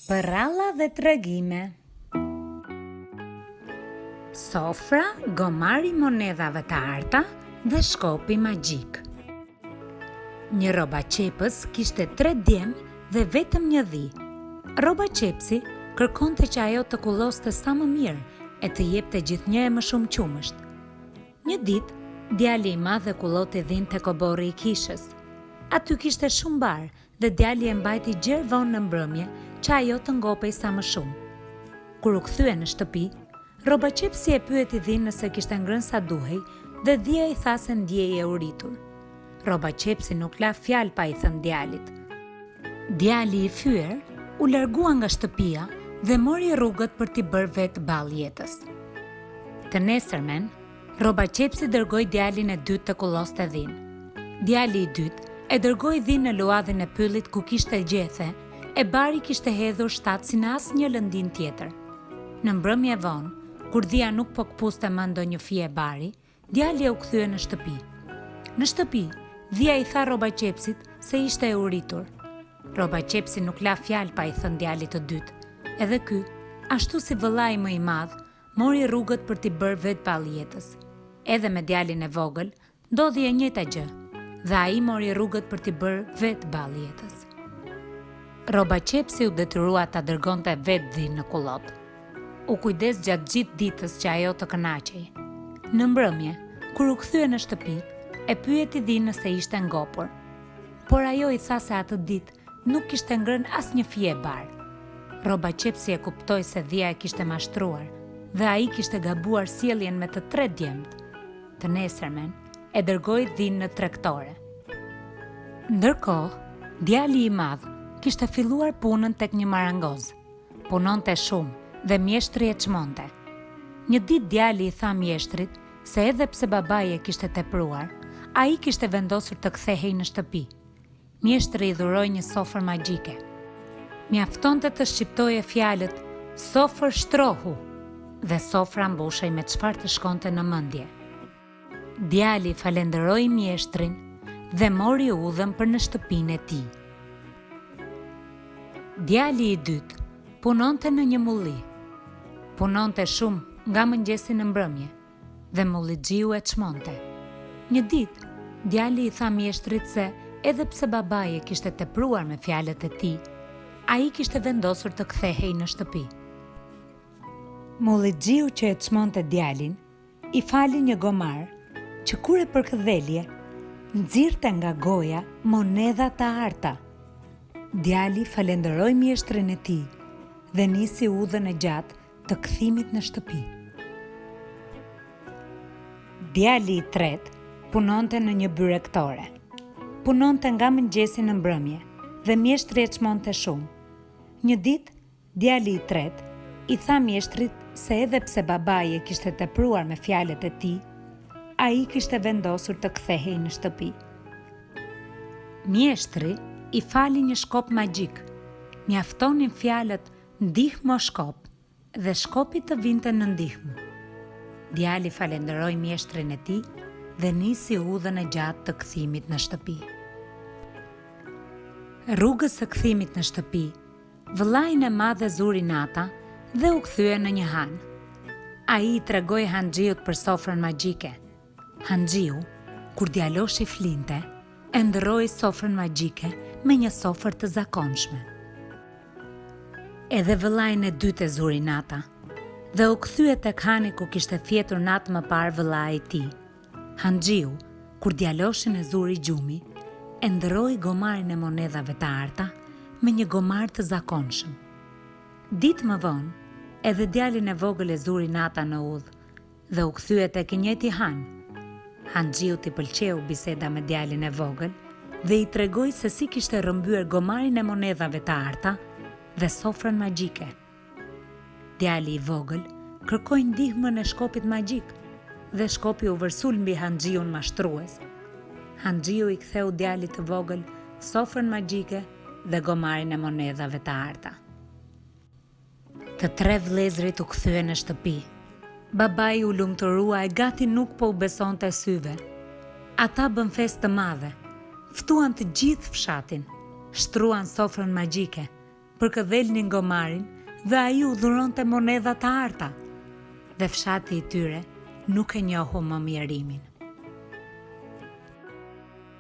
Përralla dhe tregime. Sofra, gomari monedhave të arta dhe shkopi magjik. Një roba qepës kishte 3 djemë dhe vetëm një dhi. Roba qepsi kërkonte që ajo të kulloste sa më mirë e të jepte gjithnjëre më shumë qumësht. Një ditë, djali i madh e kulloti dhinë te koborri i kishës. Aty kishte shumë bar dhe djali e mbajti gjerë vonë në mbrëmje që ajo të ngopej sa më shumë. Kur u kthye në shtëpi, roba qepsi e pyeti dhinë nëse kishte ngrënë sa duhej dhe dhia i tha se ndjej e uritur. Roba qepsi nuk la fjalë pa i thënë djalit. Djali i fyer u largua nga shtëpia dhe mori rrugët për t'i bërë vetë ballë jetës. Të nesërmen, roba qepsi dërgoi djalin e dytë të kulloste dhinë. Djali i dytë e dërgoi dhinë në luadhin e pyllit ku kishte gjethe, e bari kishte hedhur shtat si në asnjë lëndin tjetër. Në mbrëmje vonë, kur dhia nuk po kpuste më ndonjë fije bari, djali u kthye në shtëpi. Në shtëpi, dhia i tha roba qepsit se ishte e uritur. Roba qepsi nuk la fjalë pa i thënë djalit të dytë. Edhe ky, ashtu si vëllai më i madh, mori rrugët për t'i bërë vetë ballë jetës. Edhe me djalin e vogël, ndodhi e njëjta gjë, dhe ai mori rrugët për t'i bërë vetë ballë jetës. Roba qepsi u detyrua ta dërgonte vetë dhinë në kullot. U kujdes gjatë gjithë ditës që ajo të kënaqej. Në mbrëmje, kur u kthye në shtëpi, e pyeti dhinë nëse ishte ngopur. Por ajo i tha se atë ditë nuk kishte ngrënë asnjë fije bar. Roba qepsi e kuptoi se dhia e kishte mashtruar dhe ai kishte gabuar sjelljen me të 3 djemt. Të nesërmen, e dërgoi dhinë në tregtore. Ndërkohë, djali i madh kishte filluar punën tek një marangoz. Punonte shumë dhe mjeshtri e çmonte. Një ditë djali i tha mjeshtrit se edhe pse babai e kishte tepruar, ai kishte vendosur të kthehej në shtëpi. Mjeshtri i dhuroi një sofër magjike. Mjaftonte të shqiptoje fjalët sofër shtrohu dhe sofra mbushej me çfarë të shkonte në mendje. Djali falenderoi mjeshtrin dhe mori udhën për në shtëpinë e tij. Djali i dytë punonte në një mulli. Punonte shumë nga mëngjesi në mbrëmje dhe mullixhiu e çmonte. Një ditë, djali i tha mjeshtrit se edhe pse babai e kishte tepruar me fjalët e tij, ai kishte vendosur të kthehej në shtëpi. Mullixhiu që e çmonte djalin i fali një gomar që kur e përkëdhelje, nxirrte nga goja monedha të arta. Djali falenderoi mjeshtrin e tij dhe nisi udhën e gjatë të kthimit në shtëpi. Djali i tretë punonte në një byrektore. Punonte nga mëngjesi në mbrëmje dhe mjeshtri e çmonte shumë. Një ditë, djali i tretë i tha mjeshtrit se edhe pse babai e kishte tepruar me fjalët e tij, ai kishte vendosur të kthehej në shtëpi. Mjeshtri i fali një shkop magjik. Mjaftonin fjalët ndihmo shkop dhe shkopi të vinte në ndihmë. Djali falenderoi mjeshtrin e tij dhe nisi udhën e gjatë të kthimit në shtëpi. Rrugës së kthimit në shtëpi, vëllain e madh e zuri nata dhe u kthye në një han. Ai i tregoi Hanxhiut për sofrën magjike. Hanxhiu, kur djaloshi flinte, e ndroi sofrën magjike me një sofër të zakonshme. Edhe vëllain e dytë e zuri nata dhe u kthye tek hani ku kishte fjetur natë më parë vëllai i tij. Hanxhiu, kur djaloshin e zuri gjumi, e ndroi gomarin e monedhave të arta me një gomar të zakonshëm. Ditë më vonë, edhe djalin e vogël e zuri nata në udhë dhe u kthye tek i njëjti han. Hanxhiut i pëlqeu biseda me djalin e vogël dhe i tregoi se si kishte rrëmbyer gomarin e monedhave të arta dhe sofrën magjike. Djali i vogël kërkoi ndihmën e shkopit magjik dhe shkopi u vërsul mbi Hanxhiun mashtrues. Hanxhiu i ktheu djalit të vogël sofrën magjike dhe gomarin e monedhave të arta. Të 3 vëllezërit u kthye në shtëpi. Babai u lumturua e gati nuk po u besonte syve. Ata bën festë të madhe, ftuan të gjithë fshatin, shtruan sofrën magjike, përkëdhelnin gomarin dhe ai u dhuronte monedha të arta. Dhe fshati i tyre nuk e njohu më mjerimin.